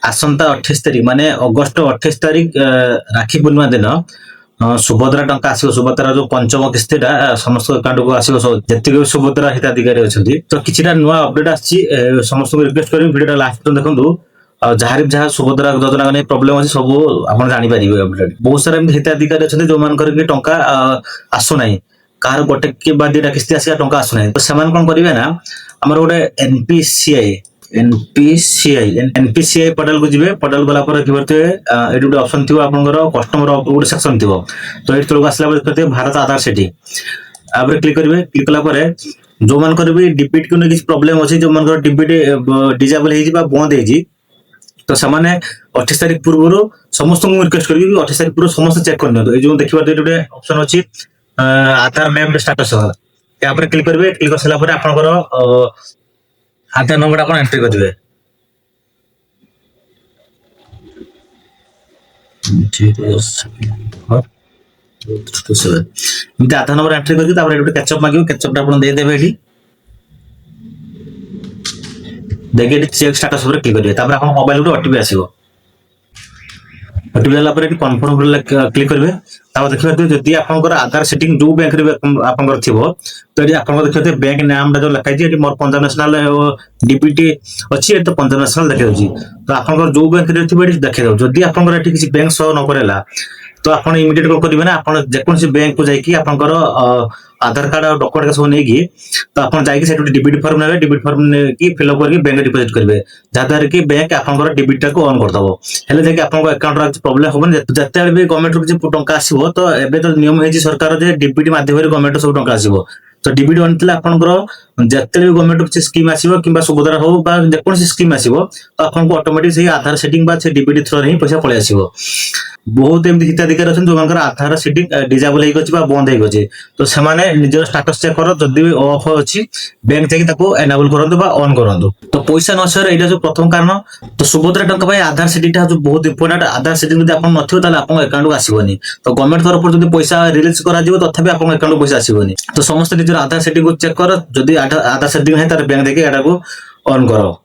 ଆସନ୍ତା 28 ତାରିଖ ମାନେ ଅଗଷ୍ଟ 28 ତାରିଖ ରାକ୍ଷୀ ପୂର୍ଣ୍ଣିମା ଦିନ ସୁଭଦ୍ରା ଟଙ୍କା ଆସିବ। ସୁଭଦ୍ରା ଯୋଉ ପଞ୍ଚମ କିସ୍ତିଟା ସମସ୍ତ ଆକାଉଣ୍ଟକୁ ଆସିବ। ଯେତିକି ବି ସୁଭଦ୍ରା ହିତାଧିକାରୀ ଅଛନ୍ତି ତ କିଛିଟା ନୂଆ ଅପଡେଟ ଆସିଛି। ସମସ୍ତଙ୍କୁ ରିକ୍ୱେଷ୍ଟ କରିବି ଭିଡିଓଟା ଲାଷ୍ଟ ପର୍ଯ୍ୟନ୍ତ ଦେଖନ୍ତୁ। ଆଉ ଯାହା ସୁଭଦ୍ରା ଯୋଜନା ନେଇ ପ୍ରୋବ୍ଲେମ ଅଛି ସବୁ ଆପଣ ଜାଣିପାରିବେ ଅପଡେଟ। ବହୁତ ସାରା ଏମିତି ହିତାଧିକାରୀ ଅଛନ୍ତି ଯୋଉମାନଙ୍କର କି ଟଙ୍କା ଆସୁନାହିଁ। କାହାର ଗୋଟେ କିମ୍ବା ଦିଟା କିସ୍ତି ଆସିବା ଟଙ୍କା ଆସୁନାହିଁ। ତ ସେମାନେ କଣ କରିବେ ନା ଆମର ଗୋଟେ एनपीसीआई पोर्टाल को जिबे। पोर्टाल गला पर देखिबे एटी गोटे ऑप्शन थिबो आपनकर कस्टमर गोटे सेक्शन थिबो। तो एटी तळको आसला पर देखिबे भारत आधार सेटिंग आबरे क्लिक करिवे। क्लिक कला पर जो मानकर भी डीबीटी को किसी प्रॉब्लम अछि, जो मानकर डीबीटी डिसेबल हेजी बा बंद हेजी, तो सामाने 28 तारिख पूर्व समस्त को रिक्वेस्ट करिवे 28 तारिख पूर्व समस्त चेक करन। तो ए जो देखिबा गोटे ऑप्शन अछि आधार मैप स्टेटस या पर क्लिक करिवे। क्लिक करसला पर आपनकर आधार नंबर आपन एंट्री करिवे। आधार नंबर एंट्री करके कैचअप मांगे। कैचअप देदेवे ये देखिए चेक स्टेटस पर क्लिक करिए। तापर आपन मोबाइल रो ओटीपी आसीबो। ओटीपी आला पर कन्फर्म क्लिक करिवे। तापर देखिबे जदि आपनकर आधार सेटिंग जो बैंक रे आपनकर थिबो तो ये आपनकर देखिबे बैंक नाम जो लिखा छै मोर पंजाब नेशनल डीबीटी अछि। तो पंजाब नेशनल देखै छी तो आपनकर जो बैंक रे थिबे देखै दो। जदि आपनकर एठी किसी बैंक शो न करेला तो आपण इमिडिएट को करिवे ना आपण जेकोसी बैंक को जाई कि आपनकर आधार कार्ड और डॉक्यूमेंट का सब नै कि तो आपण जाई कि सेट डीबीटी फॉर्म नेबे। डीबीटी फॉर्म ने कि फिल अप करके बैंक डिपॉजिट करिवे जादार कि बैंक आपनकर डीबीटी को ऑन कर दबो। हेले जे कि आपनकर अकाउंट रा प्रॉब्लम होबन। जते भी गवर्नमेंट रो किछि टंका आसीबो तो एबे तो नियम हेछि सरकार जे डीबीटी माध्यम रे गवर्नमेंट सब टंका आसीबो। तो डीबीटी अनतिला आपनकर जते भी गवर्नमेंट किछि स्कीम आसीबो किबा सुभद्रा हो बा जेकोसी स्कीम आसीबो तो आपनको ऑटोमेटिक से आधार सेटिंग बा से डीबीटी थ्रू रे पैसा पळे आसीबो। बहुत एमती हिताधिकारी अछन जो मानकर आधार सेटिंग डिसेबल हेइ गछि बा बंद हेइ गछि। तो सेमाने निजर स्टेटस चेक करो जदि भी ऑफ अछि बैंक जाके ताको एनेबल करंतु बा ऑन करंतु। तो पैसा नसर एटा जो प्रथम कारण। तो सुभद्रा टंका भाई आधार सेटिंग टा जो बहुत इंपोर्टेंट। आधार सेटिंग जदि आपन नथियो ताले आपन अकाउंट को आसीबोनी। तो गवर्नमेंट तरफ जदि पैसा रिलीज करा जिवो तथापि आपन अकाउंट को पैसा आसीबोनी। तो समस्त निजर आधार सेटिंग को चेक करो जदि आधार सेटिंग है तार बैंक जाके एटा को ऑन करो।